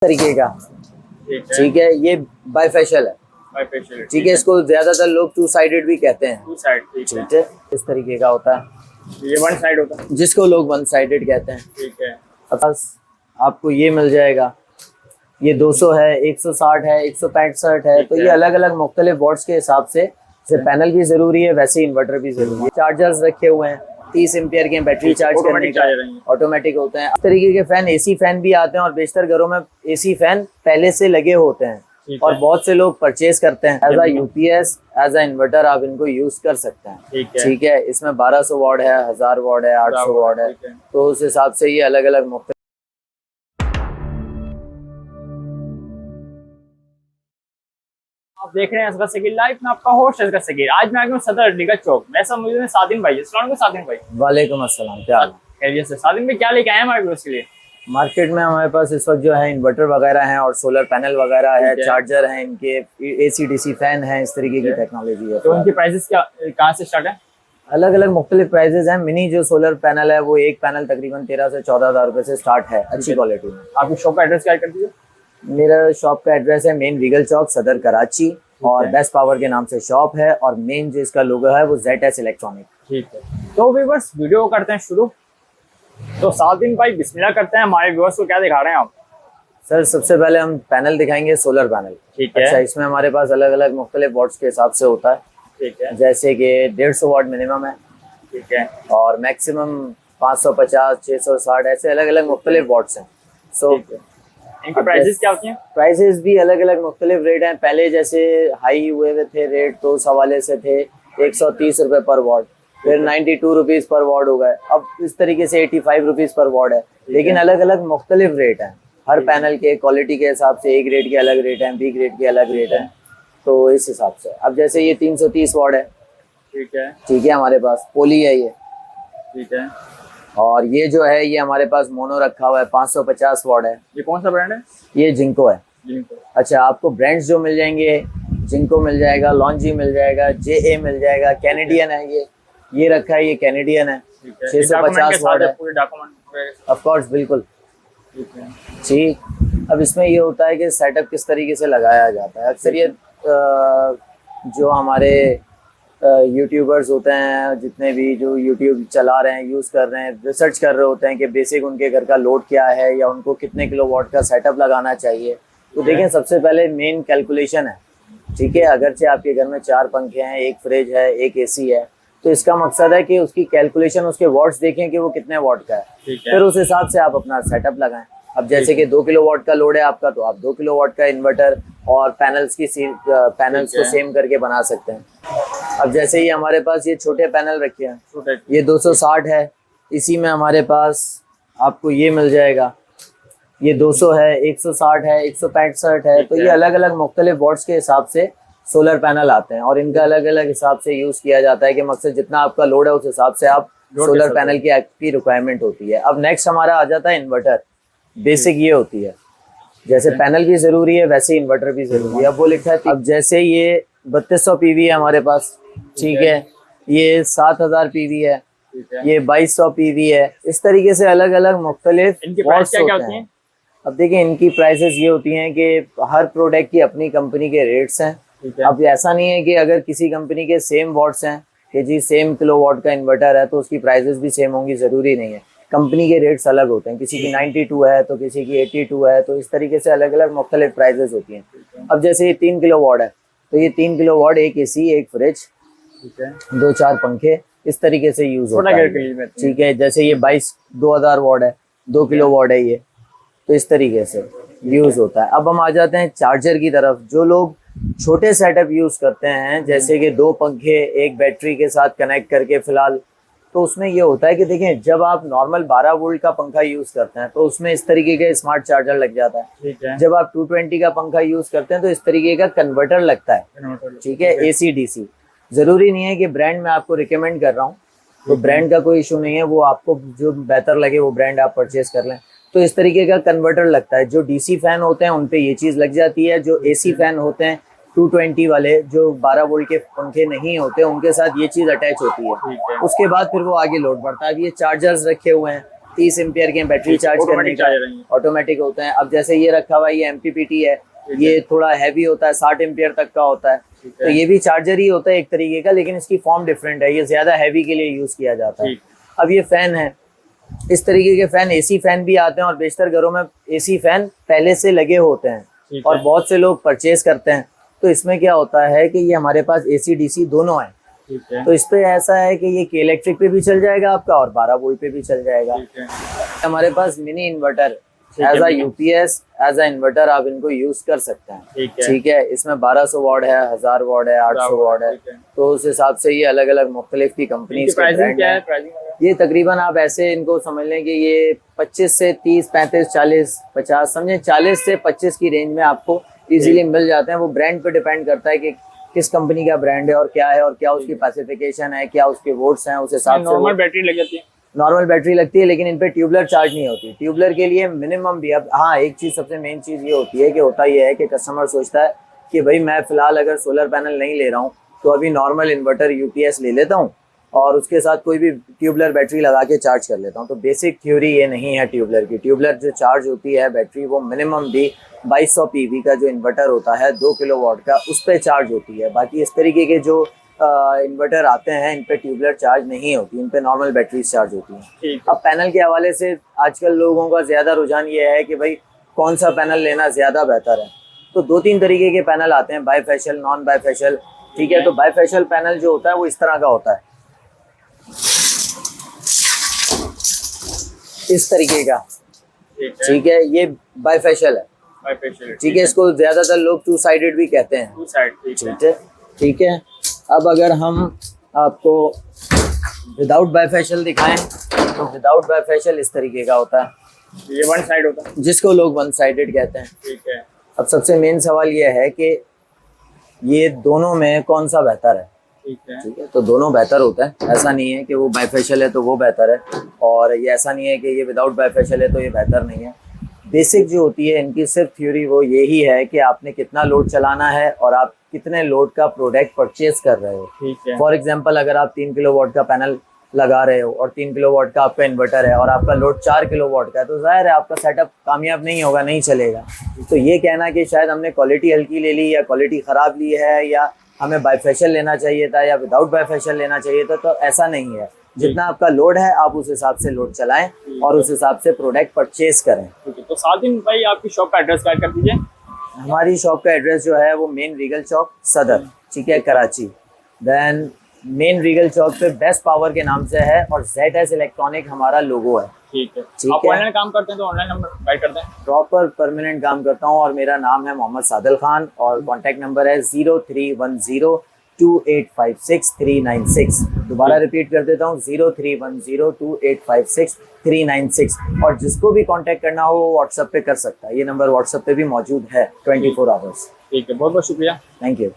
तरीके का। ठीक है, ये बाइफेशियल है। ठीक है, इसको ज्यादातर लोग टू साइडेड भी कहते हैं। Two side. ठीक है, इस तरीके का होता है। ये वन साइड होता है, जिसको लोग वन साइडेड कहते हैं। ठीक है। बस आपको ये मिल जाएगा। ये 200 है, 160 है, 165 है। तो ये अलग अलग मुख्तलिफ वॉट्स के हिसाब से जैसे पैनल भी जरूरी है वैसे इन्वर्टर भी जरूरी है। चार्जर्स रखे हुए हैं 30 एम्पियर के बैटरी चार्ज करने का, ऑटोमेटिक होते हैं। इस तरीके के फैन एसी फैन भी आते हैं और बेशतर घरों में एसी फैन पहले से लगे होते हैं और बहुत से लोग परचेज करते हैं। As a UPS, as a inverter आप इनको यूज कर सकते हैं। ठीक है, इसमें 1200 वाट है, 1000 वाट है, 800 वाट है। तो उस हिसाब से ये अलग अलग मुख्तलिफ। आप देख रहे हैं असगर सकीर लाइव में, आपका होस्ट असगर सकीर। आज मैं आ गया हूं सदर अलीगढ़ चौक। मैं सब मुझे सादिन भाई। अस्सलाम वालेकुम सादिन भाई। वालेकुम अस्सलाम, क्या हाल है? खैरियत से। सादिन भाई क्या लेके आए हैं हमारे व्यूअर्स के लिए? मार्केट में हमारे पास इस वक्त जो है इन्वर्टर वगैरह हैं और सोलर पैनल वगैरह है, चार्जर हैं, इनके एसी डीसी फैन है, इस तरीके की टेक्नोलॉजी है। तो इनकी प्राइसेस क्या कहाँ से स्टार्ट है? अलग अलग मुख्तलिफ प्राइजेस हैं। मिनी जो सोलर पैनल है वो एक पैनल तकरीबन 13 से 14,000 रुपए से स्टार्ट है, अच्छी क्वालिटी में। आपकी शॉप का एड्रेस क्या कर दीजिए? मेरा शॉप का एड्रेस है मेन रीगल चौक, सदर कराची, और बेस्ट पावर के नाम से शॉप है और मेन जो इसका लोगो है वो ZS इलेक्ट्रॉनिक। ठीक है, तो व्यूअर्स वीडियो करते हैं शुरू। तो सादिन भाई बिस्मिल्लाह करते हैं। हमारे व्यूअर्स को क्या दिखा रहे हैं आप? सर सबसे पहले हम पैनल दिखाएंगे, सोलर पैनल। ठीक है। अच्छा, इसमें हमारे पास अलग अलग मुख्तलिफ वॉट्स के हिसाब से होता है। ठीक है। जैसे कि 150 वाट मिनिमम है। ठीक है। और मैक्सिमम 550, 660 ऐसे अलग अलग मुख्तलिफ वॉट्स हैं। सो इनकी प्राइसेस क्या होती हैं? प्राइसेस भी अलग अलग मुख्तलिफ रेट हैं। पहले जैसे हाई हुए हुए थे रेट तो उस हवाले से थे 130 रुपए पर वॉट, फिर 92 रुपीज़ पर वॉट हो गए, अब इस तरीके से 85 रुपीज़ पर वॉट है। लेकिन अलग अलग मुख्तलिफ रेट हैं हर पैनल के, क्वालिटी के हिसाब से। एक रेट के अलग रेट हैं, बी ग्रेड के अलग रेट हैं, तो इस हिसाब से। अब जैसे ये 330 वॉट है। ठीक है। ठीक है, हमारे पास पोली है ये। ठीक है। और ये जो है ये हमारे पास मोनो रखा हुआ है, 550 वॉट है। ये कौन सा ब्रांड है? ये जिंको है। जिंको। अच्छा, आपको ब्रांड्स जो मिल जाएंगे, जिंको मिल जाएगा, लॉन्जी मिल जाएगा, JA मिल जाएगा, कैनेडियन है ये रखा है, ये कैनेडियन है। 650 वॉट है। ऑफ कोर्स, बिल्कुल। ठीक। अब इसमें ये होता है कि सेटअप किस तरीके से लगाया जाता है। अक्सर ये जो हमारे यूट्यूबर्स होते हैं, जितने भी जो यूट्यूब चला रहे हैं, यूज़ कर रहे हैं, रिसर्च कर रहे होते हैं कि बेसिक उनके घर का लोड क्या है या उनको कितने किलोवाट का सेटअप लगाना चाहिए। तो देखें, सबसे पहले मेन कैलकुलेशन है। ठीक है, अगरचे आपके घर में 4 पंखे हैं, एक फ्रिज है, एक AC है, तो इसका मकसद है कि उसकी कैलकुलेशन, उसके वॉट्स देखें कि वो कितने वॉट का है, फिर उस हिसाब से आप अपना सेटअप लगाएं। अब जैसे कि 2 किलोवाट का लोड है आपका, तो आप 2 किलोवाट का इन्वर्टर और पैनल्स को सेम करके बना सकते हैं। अब जैसे ये हमारे पास ये छोटे पैनल रखे हैं, ये 260 है। इसी में हमारे पास आपको ये मिल जाएगा, ये 200 है, 160 है, 165 है। तो ये अलग अलग मुख्तलिफ वॉट्स के हिसाब से सोलर पैनल आते हैं और इनका अलग अलग हिसाब से यूज़ किया जाता है कि मकसद जितना आपका लोड है उस हिसाब से आप सोलर पैनल की आपकी रिक्वायरमेंट होती है। अब नेक्स्ट हमारा आ जाता है इन्वर्टर। बेसिक ये होती है, जैसे पैनल भी ज़रूरी है वैसे इन्वर्टर भी ज़रूरी है। अब वो लिखा है, अब जैसे ये 3200 PV है हमारे पास। ठीक है, ये 7000 PV है, ये 2200 PV है। इस तरीके से अलग अलग मुख्तलिफ वॉट्स होते हैं। अब देखिए, इनकी प्राइसेस ये होती हैं कि हर प्रोडक्ट की अपनी कंपनी के रेट्स हैं। अब ऐसा नहीं है कि अगर किसी कंपनी के सेम वॉट्स हैं कि जी सेम किलोवाट का इन्वर्टर है तो उसकी प्राइसेस भी सेम होंगी, ज़रूरी नहीं है। कंपनी के रेट्स अलग होते हैं, किसी की 92 है तो किसी की 82 है, तो इस तरीके से अलग अलग मुख्तलिफ प्राइसेस होती हैं। अब जैसे ये 3 किलोवाट है तो ये 3 किलोवाट, एक AC, एक फ्रिज, 2-4 पंखे, इस तरीके से यूज़ होता है। ठीक है, जैसे ये 2000 वाट है, 2 किलोवाट है ये, तो इस तरीके से यूज़ होता है। अब हम आ जाते हैं चार्जर की तरफ। जो लोग छोटे सेटअप यूज़ करते हैं, जैसे कि 2 पंखे एक बैटरी के साथ कनेक्ट करके फ़िलहाल, तो उसमें ये होता है कि देखें, जब आप नॉर्मल 12 वोल्ट का पंखा यूज़ करते हैं तो उसमें इस तरीके का स्मार्ट चार्जर लग जाता है। ठीक है। जब आप 220 का पंखा यूज़ करते हैं तो इस तरीके का कन्वर्टर लगता है। ठीक है, AC DC। ज़रूरी नहीं है कि ब्रांड मैं आपको रिकमेंड कर रहा हूँ, तो ब्रांड का कोई इशू नहीं है, वो आपको जो बेहतर लगे वो ब्रांड आप परचेज कर लें। तो इस तरीके का कन्वर्टर लगता है। जो DC फैन होते हैं उन पे ये चीज़ लग जाती है। जो AC फैन होते हैं 220 वाले, जो 12 वोल्ट के पंखे नहीं होते, उनके साथ ये चीज़ अटैच होती है। उसके बाद फिर वो आगे लोड बढ़ता है। अब ये चार्जर्स रखे हुए हैं 30 एम्पियर की बैटरी चार्ज करने ऑटोमेटिक का, चार्जर है ये। ऑटोमेटिक होते हैं। अब जैसे ये रखा हुआ है, ये MPPT है, ये थोड़ा हैवी होता है, 60 एम्पियर तक का होता है। तो ये भी चार्जर ही होता है एक तरीके का, लेकिन इसकी फॉर्म डिफरेंट है, ये ज्यादा हैवी के लिए यूज किया जाता है। अब ये फैन है, इस तरीके के फैन AC फैन भी आते हैं, और बेशतर घरों में AC फैन पहले से लगे होते हैं और बहुत से लोग परचेज करते हैं। तो इसमें क्या होता है कि ये हमारे पास AC DC दोनों है। तो इस पे ऐसा है कि ये इलेक्ट्रिक पे भी चल जाएगा आपका और 12 वोल्ट पे भी चल जाएगा। हमारे पास mini inverter as a UPS, as a inverter आप इनको यूज कर सकते हैं। ठीक है, इसमें 1200 वाट है, 1000 वाट है, 800 वाट है। तो उस हिसाब से ये अलग अलग मुख्तलिफ की कंपनीज के ब्रांड है। ये तकरीबन आप ऐसे इनको समझ लें कि ये 25 से 30, 35, 40, 50, समझे 40 से 25 की रेंज में आपको इजीली मिल जाते हैं। वो ब्रांड पे डिपेंड करता है कि किस कंपनी का ब्रांड है और क्या उसकी स्पेसिफिकेशन है, क्या उसके वोट्स हैं, उस हिसाब से नॉर्मल बैटरी लग जाती है। नॉर्मल बैटरी लगती है, लेकिन इन पे ट्यूबलर चार्ज नहीं होती। ट्यूबलर के लिए मिनिमम भी, अब हाँ एक चीज सबसे मेन चीज ये होती है कि होता ये है कि कस्टमर सोचता है कि भाई मैं फिलहाल अगर सोलर पैनल नहीं ले रहा हूँ तो अभी नॉर्मल इन्वर्टर UPS ले लेता हूँ और उसके साथ कोई भी ट्यूबलर बैटरी लगा के चार्ज कर लेता हूँ। तो बेसिक थ्योरी ये नहीं है ट्यूबलर की। ट्यूबलर जो चार्ज होती है बैटरी, वो मिनिमम भी 2200 PV का जो इन्वर्टर होता है 2 किलोवाट का, उस पर चार्ज होती है। बाकी इस तरीके के जो इन्वर्टर आते हैं इन पे ट्यूबलर चार्ज नहीं होती, इन पे नॉर्मल बैटरी चार्ज होती हैं। अब पैनल के हवाले से आजकल लोगों का ज़्यादा रुझान ये है कि भाई कौन सा पैनल लेना ज़्यादा बेहतर है। तो 2-3 तरीके के पैनल आते हैं, बाईफेशियल, नॉन बाईफेशियल। ठीक है, तो बाईफेशियल पैनल जो होता है वो इस तरह का होता है, इस तरीके का। ठीक है, ये बाईफेशियल है। ठीक है, इसको ज्यादातर लोग 2 साइडेड भी कहते हैं। ठीक है, अब अगर हम आपको विदाउट बाईफेशियल दिखाएं तो विदाउट बाईफेशियल इस तरीके का होता है, ये वन साइड होता है, जिसको लोग 1 साइडेड कहते हैं। ठीक है। अब सबसे मेन सवाल ये है कि ये दोनों में कौन सा बेहतर है। ठीक है, तो दोनों बेहतर होता है। ऐसा नहीं है कि वो बाईफेशियल है तो वो बेहतर है, और ये ऐसा नहीं है कि ये विदाउट बाईफेशियल है तो ये बेहतर नहीं है। बेसिक जो होती है इनकी सिर्फ थ्योरी वो यही है कि आपने कितना लोड चलाना है और आप कितने लोड का प्रोडक्ट परचेज कर रहे हो। ठीक है। फॉर एग्जांपल, अगर आप 3 किलोवाट का पैनल लगा रहे हो और 3 किलोवाट का आपका इन्वर्टर है और आपका लोड 4 किलोवाट का है, तो जाहिर है आपका सेटअप कामयाब नहीं होगा, नहीं चलेगा। तो ये कहना कि शायद हमने क्वालिटी हल्की ले ली या क्वालिटी ख़राब ली है या हमें बाईफेशियल लेना चाहिए था या विदाउट बाईफेशियल लेना चाहिए था, तो ऐसा नहीं है। जितना आपका लोड है आप उस हिसाब से लोड चलाएं और उस हिसाब से प्रोडक्ट परचेज करें। ठीक है, तो सादिन भाई आपकी शॉप का एड्रेस गाइड कर दीजिए। हमारी शॉप का एड्रेस जो है वो मेन रीगल चौक सदर, ठीक है, कराची। देन मेन रीगल चौक पे बेस्ट पावर के नाम से है और ZS इलेक्ट्रॉनिक हमारा लोगो है। ठीक है, ठीक आप है। ऑनलाइन काम करते हैं तो ऑनलाइन नंबर गाइड करते हैं। प्रॉपर परमानेंट काम करता हूँ और मेरा नाम है मोहम्मद सादिल खान और कॉन्टैक्ट नंबर है 03102856 दोबारा रिपीट कर देता हूँ, 03102856 और जिसको भी कांटेक्ट करना हो वो व्हाट्सएप पे कर सकता है। ये नंबर व्हाट्सएप पे भी मौजूद है 24 आवर्स। ठीक है, बहुत बहुत शुक्रिया। Thank you.